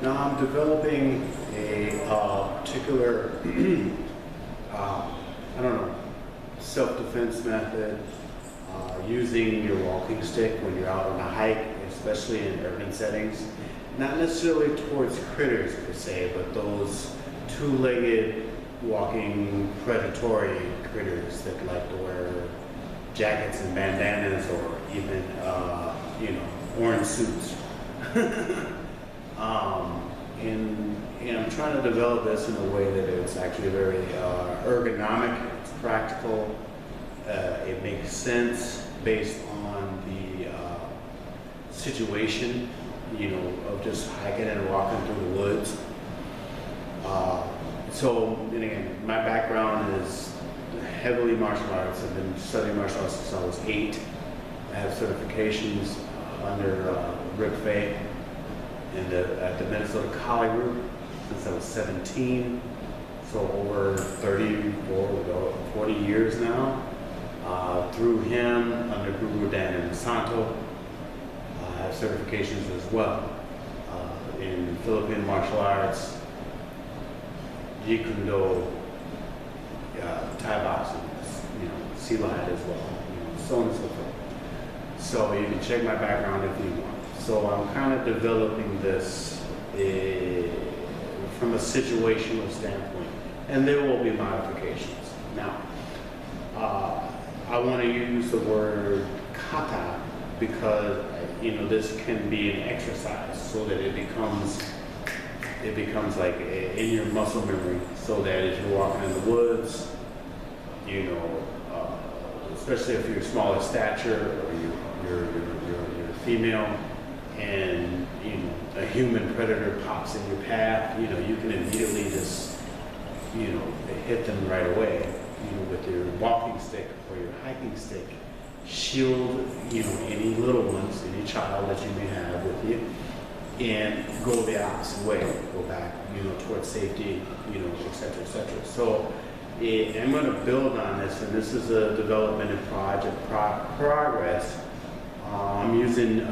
Now I'm developing a particular, I don't know, self-defense method using your walking stick when you're out on a hike, especially in urban settings. Not necessarily towards critters per se, but those two-legged walking predatory critters that like to wear jackets and bandanas or even, orange suits. And I'm trying to develop this in a way that it's actually very ergonomic, it's practical, it makes sense based on the situation, of just hiking and walking through the woods. And again, my background is heavily martial arts. I've been studying martial arts since I was 8. I have certifications under Faye at the Minnesota Kali group since I was 17. So over 40 years now. Through him, under Gruro and Inosanto, I have certifications as well in Filipino Martial Arts, Jeet-Kund-Do, Thai boxing, Silat as well, so on and so forth. So you can check my background if you want. So I'm kind of developing this from a situational standpoint, and there will be modifications. Now, I want to use the word kata because this can be an exercise, so that it becomes like in your muscle memory, so that as you're walking in the woods, especially if you're smaller stature or you're female, and a human predator pops in your path, you can immediately just hit them right away, with your walking stick or your hiking stick. Shield any little ones, any child that you may have with you, and go the opposite way, go back towards safety, et cetera, et cetera. So I'm going to build on this, and this is a development and project progress. I'm using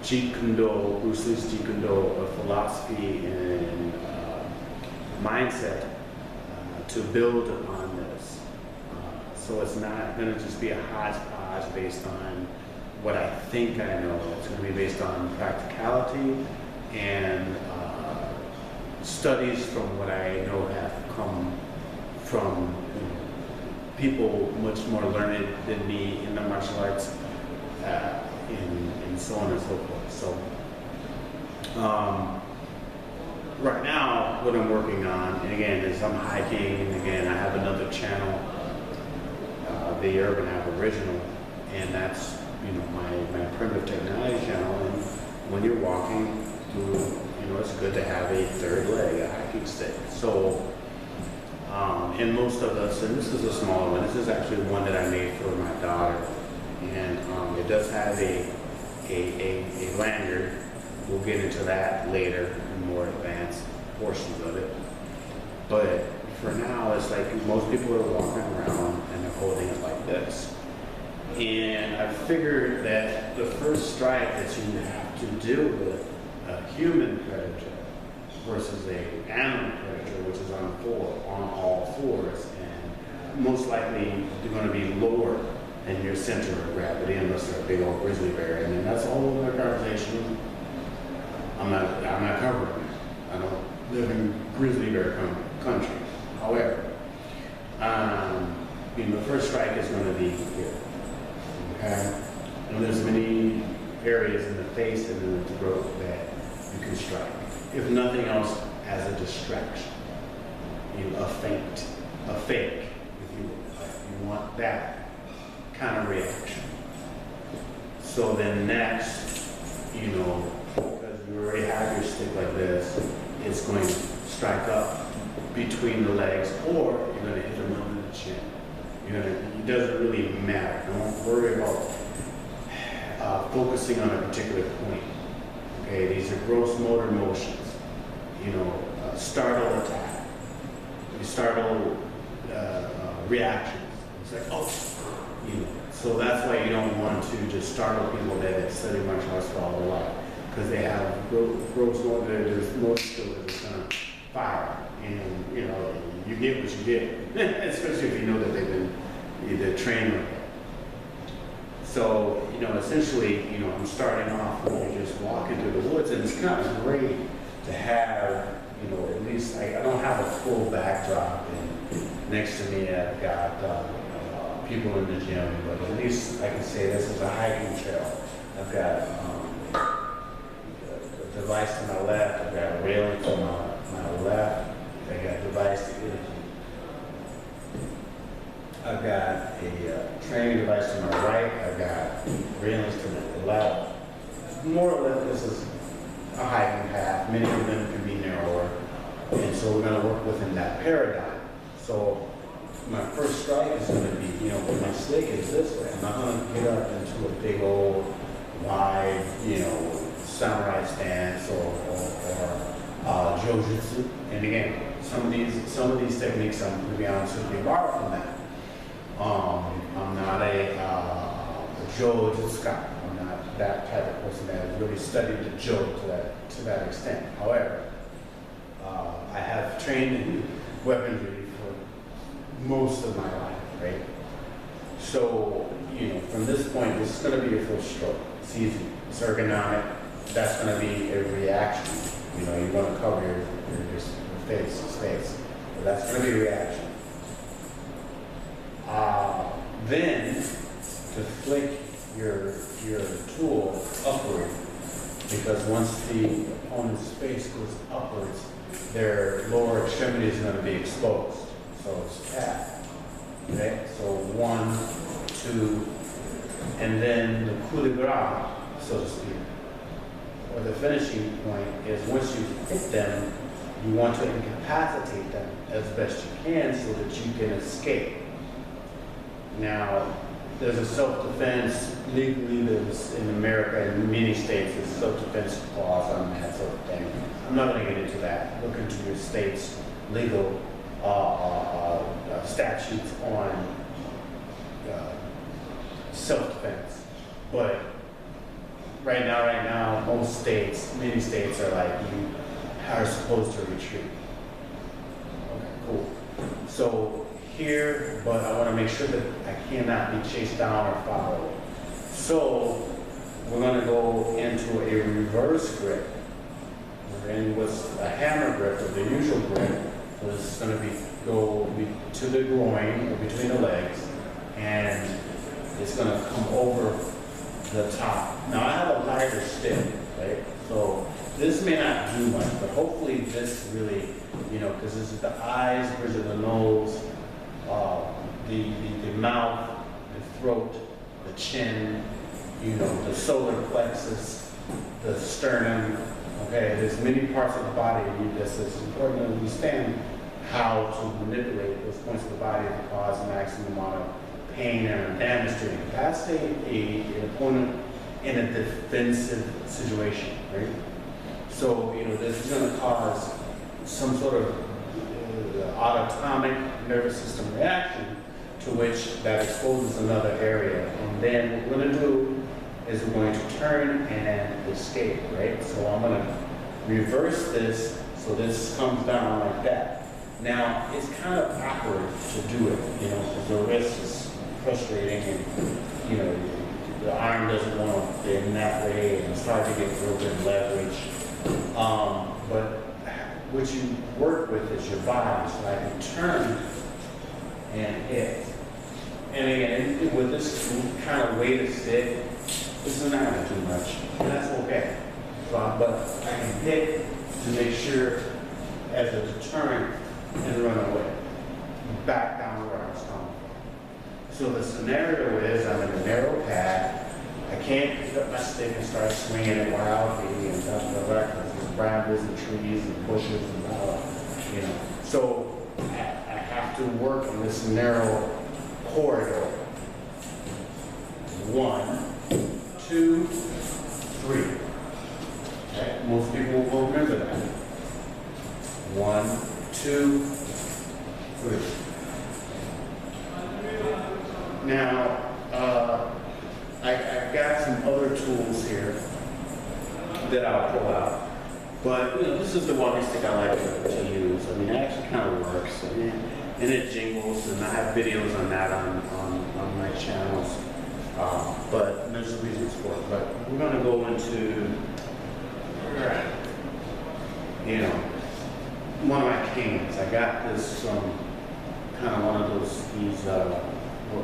Jeet-Kund-Do, Bruce Lee's Jeet-Kund-Do, a philosophy and mindset to build upon this. So it's not going to just be a hodgepodge based on what I think I know. It's going to be based on practicality and studies from what I know have come from people much more learned than me in the martial arts, and so on and so forth. So right now, what I'm working on, and again, is I'm hiking, and again, I have another channel, the Urban Aboriginal, and that's my primitive technology channel. And when you're walking through, it's good to have a third leg, a hiking stick. So, and most of us, and this is a smaller one. This is actually one that I made for my daughter, and it does have a lanyard. We'll get into that later in more advanced portions of it. But for now, it's like most people are walking around and they're holding it like this. And I figured that the first strike that you have to deal with a human predator versus an animal predator, which is on all fours, and most likely you're going to be lower than your center of gravity, unless they're a big old grizzly bear. And then that's a whole other conversation. I'm not covering it. I don't live in grizzly bear country. However, the first strike is going to be here. Okay? And there's many areas in the face and in the throat that you can strike. If nothing else, as a distraction. A fake, if you will. You want that kind of reaction. So then next, because you already have your stick like this, it's going to strike up between the legs, or you're going to hit them under the chin. It doesn't really matter. Don't worry about focusing on a particular point. Okay, these are gross motor motions. Startle attack, startle reactions. It's like, oh, So that's why you don't want to just startle people that have studied martial arts for all their life, because they have gross motor, there's motor skill that's gonna fire, and you know, you get what you get, especially if you know that they've been either trained like that. So, you know, essentially, you know, I'm starting off when you just walk into the woods, and it's kind of great to have, you know, at least I don't have a full backdrop, and next to me I've got people in the gym, but at least I can say this is a hiking trail. I've got a device to my left, I've got a railing to my left, I got a device to get. I've got a training device to my right, I've got railings to the left. More or less, this is a hiking path. Many of them can be narrower, and so we're going to work within that paradigm. So my first strike is going to be, you know, when my slick is this way, I'm not going to get up into a big old, wide, you know, samurai stance or jiu-jitsu. And again, some of these techniques, I'm going to be honest with you, borrow from that. I'm not a jiu-jitsu guy. I'm not that type of person that has really studied the jiu to that extent. However, I have trained in weaponry for most of my life, right? So, you know, from this point, this is going to be a full stroke. It's easy. It's ergonomic. That's going to be a reaction. You know, you're going to cover your face. But that's going to be a reaction. Then, to flick your tool upward, because once the opponent's face goes upwards, their lower extremity is going to be exposed. So it's tap. Okay? So 1, 2, and then the coup de grace, so to speak. Or the finishing point is once you hit them, you want to incapacitate them as best you can so that you can escape. Now, there's a self-defense, legally there's in America, in many states, there's a self-defense clause on that sort of thing. I'm not going to get into that. Look into your state's legal statutes on self-defense. But right now, most states, many states are like, you are supposed to retreat. Okay, cool. So here, but I want to make sure that I cannot be chased down or followed. So we're going to go into a reverse grip. We're in what's a hammer grip, or the usual grip. So this is going to go to the groin, or between the legs, and it's going to come over the top. Now I have a lighter stick, right? So this may not do much, but hopefully this really, you know, because this is the eyes, bridge of the nose, the mouth, the throat, the chin, you know, the solar plexus, the sternum. Okay, there's many parts of the body, and this is important to understand how to manipulate those points of the body to cause a maximum amount of pain and damage to incapacitate an opponent in a defensive situation, right? So, you know, this is going to cause some sort of autonomic nervous system reaction to which that exposes another area. And then what we're going to do is we're going to turn and escape, right? So I'm going to reverse this so this comes down like that. Now, it's kind of awkward to do it, you know, because the wrist is frustrating and, you know, the arm doesn't want to bend that way and it's hard to get a little bit of leverage. But what you work with is your body, so I can turn and hit. And again, with this kind of weighted stick, this is not going to do much, and that's okay. So, but I can hit to make sure as a deterrent and run away, back down where I was coming from. So the scenario is I'm in a narrow path. I can't pick up my stick and start swinging it wildly and stuff like that because there's brambles and trees and bushes and all, you know. So I have to work in this narrow corridor. 1, 2, 3. Okay? Most people will remember that. 1, 2, 3. Now, I've got some other tools here that I'll pull out. But you know, this is the walking stick I like to use. I mean, it actually kind of works, and it jingles, and I have videos on that on my channels. But there's reasons for it. But we're going to go into, you know, one of my canes. I got this from kind of one of these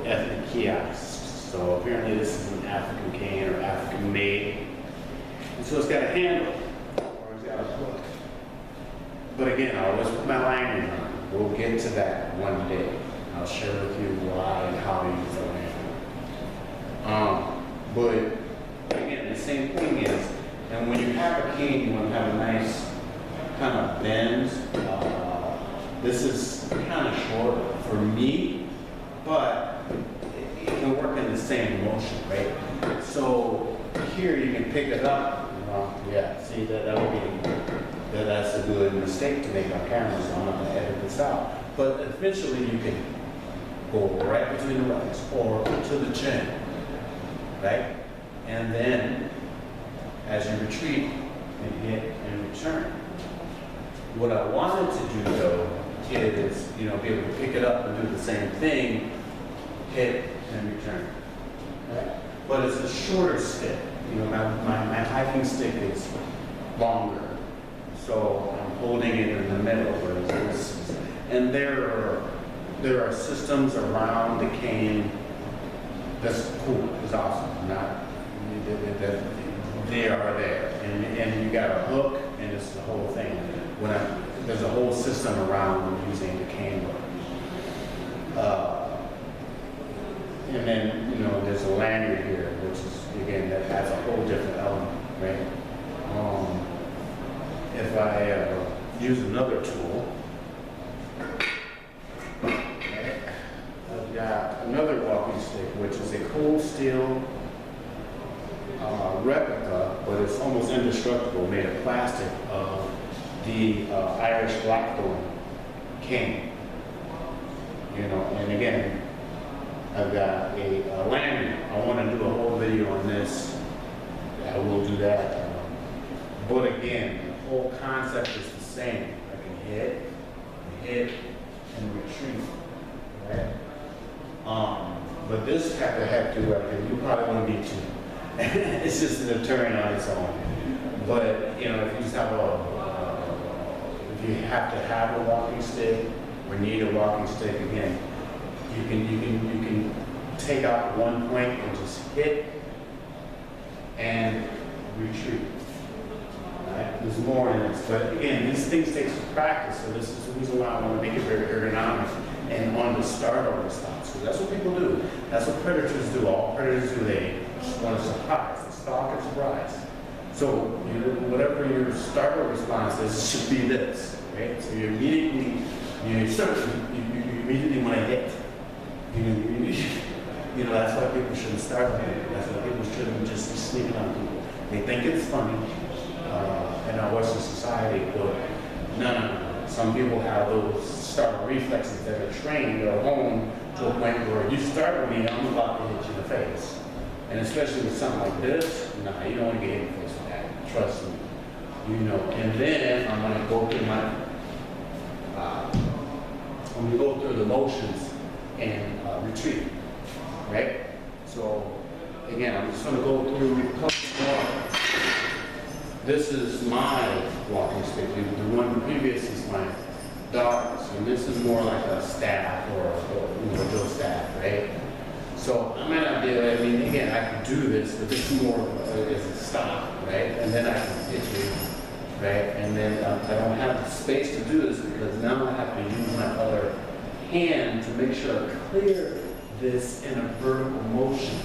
ethnic kiosks. So apparently this is an African cane or African made. And so it's got a handle, or it's got a hook. But again, I always put my lining on. We'll get to that one day. I'll share with you why and how to use the lining. But again, the same thing is, and when you have a cane, you want to have a nice kind of bend. This is kind of short for me, but it can work in the same motion, right? So here you can pick it up. Yeah, see that would be that's a good mistake to make on camera, so I'm not going to edit this out. But eventually you can go right between the legs or to the chin, right? And then as you retreat and hit and return. What I wanted to do though is, you know, be able to pick it up and do the same thing, hit and return. Right? But it's a shorter stick. You know, my hiking stick is longer. So I'm holding it in the middle, whereas this is, and there are systems around the cane that's cool, it's awesome. Not they are there, and you got a hook, and it's the whole thing. There's a whole system around using the cane hook. And then, you know, there's a lanyard here, which is, again, that adds a whole different element, right? If I use another tool, okay, I've got another walking stick, which is a cold steel replica, but it's almost indestructible, made of plastic, of the Irish blackthorn cane. You know, and again, I've got a lanyard. I want to do a whole video on this. I will do that. But again, the whole concept is the same. I can hit, and retreat. Right? But this type of hefty weapon, you probably won't need to. It's just a deterrent on its own. But you know, if you just have if you have to have a walking stick or need a walking stick, again, you can take out one point and just hit and retreat. Right? There's more in this, but again, these things take some practice. So this is the reason why I want to make it very ergonomic and on the startle response. Because that's what people do. That's what predators do. All predators do. They want to surprise. They stalk and surprise. So whatever your startle response is, it should be this. Right? So you immediately want to hit. You know, that's why people shouldn't start with it. That's why people shouldn't just be sneaking on people. They think it's funny in our Western society, but no. Some people have those startle reflexes that are trained or honed to a point where you startle me, I'm about to hit you in the face. And especially with something like this, nah, you don't want to get hit in the face with that. Trust me. You know, and then I'm going to go through I'm going to go through the motions and retreat, right? So again, I'm just going to go through a couple more. This is my walking stick. The one previous is my daughter's, and this is more like a staff or drill staff, right? So I might not be able, I mean, again, I can do this, but this is more as a stop, right? And then I can hit you, right? And then I don't have the space to do this because now I have to use my other hand to make sure I clear this in a vertical motion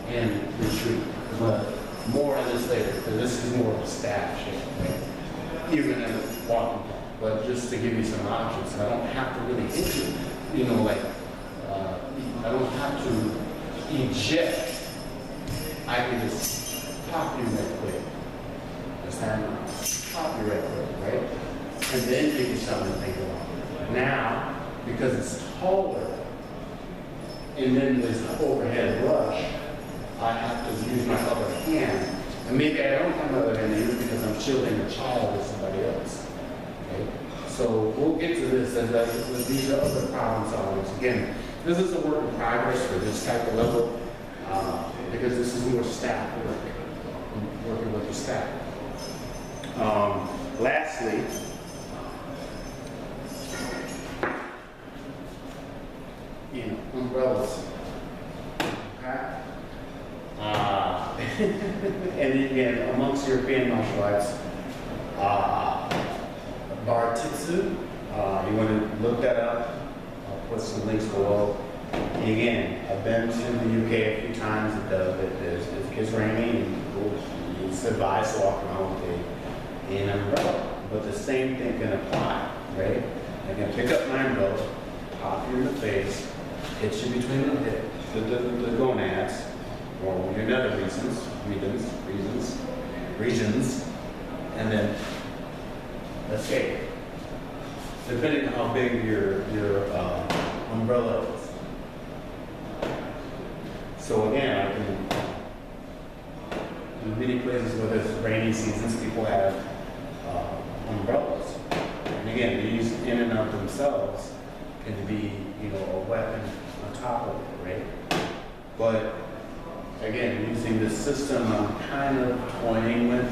and retreat. But more on this later, because this is more of a staff shape, right? Even in a walking path. But just to give you some options, I don't have to really hit you, you know, like, I don't have to eject. I can just pop you right quick. Just pop you right quick, right? And then give you something to think about. Now, because it's taller, and then there's the overhead rush, I have to use my other hand And maybe I don't have other enemies because I'm shielding a child with somebody else. Okay? So we'll get to this, and these are other problem solvers. Again, this is a work in progress for this type of level because this is more staff work, working with the staff. Lastly, umbrellas. Okay? And again, amongst European martial arts, bar titsu, you want to look that up. I'll put some links below. And again, I've been to the UK a few times. It gets rainy, and it's advised to walk around with an umbrella. But the same thing can apply, right? I can pick up my umbrella, pop you in the face, hit you between the hip, the gonads, or your nether regions, and then escape. Depending on how big your umbrella is. So again, I can, in many places where there's rainy seasons, people have umbrellas. And again, these in and of themselves can be, a weapon on top of it, right? But again, using this system I'm kind of toying with,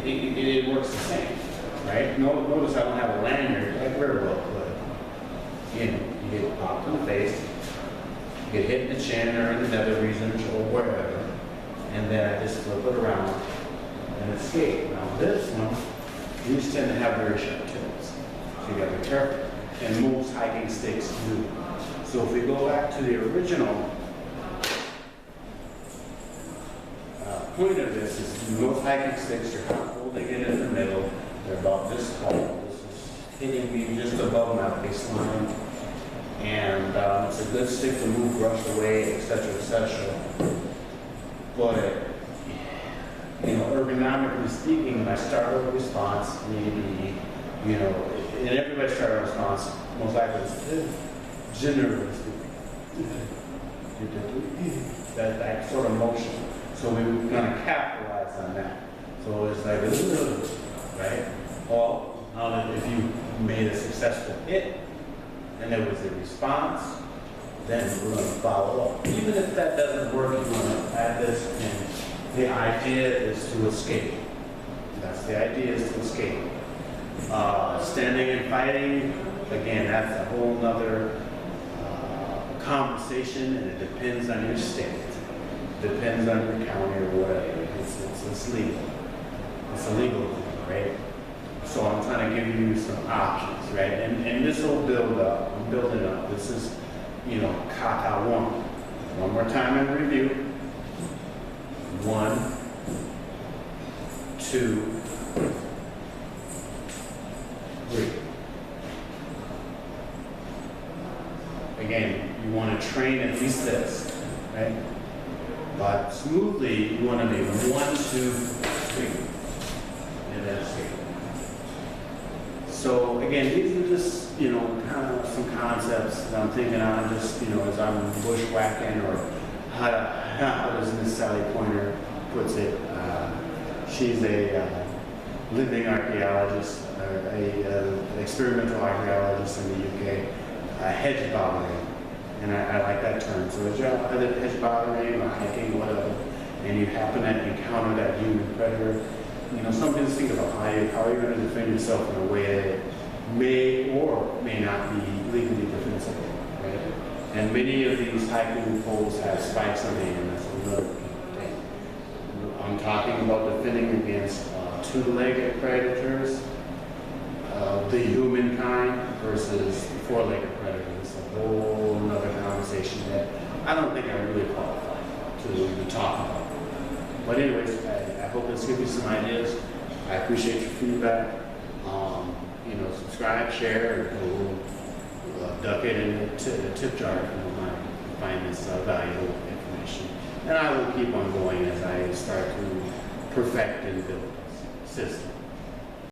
it works the same, right? Notice I don't have a lanyard like Gruro could. You get popped in the face, you get hit in the chin or in the nether regions or wherever, and then I just flip it around and escape. Now this one, these tend to have very sharp tips, so you got to be careful. And most hiking sticks do. So if we go back to the original point of this, is most hiking sticks are kind of holding it in the middle. They're about this tall. This is hitting me just above my baseline. And it's a good stick to move brush away, etc., etc. But, ergonomically speaking, my startle response may be, and everybody's startle response most likely is generally speaking. That sort of motion. So we're going to capitalize on that. So it's like, right? Well, now that if you made a successful hit and there was a response, then we're going to follow up. Even if that doesn't work, you're going to add this, and the idea is to escape. That's the idea, is to escape. Standing and fighting, again, that's a whole nother conversation, and it depends on your state. Depends on your county or whatever. It's legal. It's a legal thing, right? So I'm trying to give you some options, right? And this will build up. I'm building up. This is, Kata 1. One more time in review. 1, 2, 3. Again, you want to train at least this, right? But smoothly, you want to be 1, 2, 3, and then escape. So again, these are just, kind of some concepts that I'm thinking on, just, as I'm bushwhacking, or how does Miss Sally Pointer puts it. She's a living archaeologist, an experimental archaeologist in the UK, hedge bothering. And I like that term. So as you're either hedge bothering or hiking, whatever, and you happen to encounter that human predator, something to think about. How are you going to defend yourself in a way that may or may not be legally defensible, right? And many of these hiking poles have spikes on the end. That's another thing. I'm talking about defending against two-legged predators, the humankind versus four-legged predators. It's a whole other conversation that I don't think I'm really qualified to talk about. But anyways, I hope this gives you some ideas. I appreciate your feedback. Subscribe, share, and we'll duck it in the tip jar if you don't mind. Find this valuable information. And I will keep on going as I start to perfect and build this system.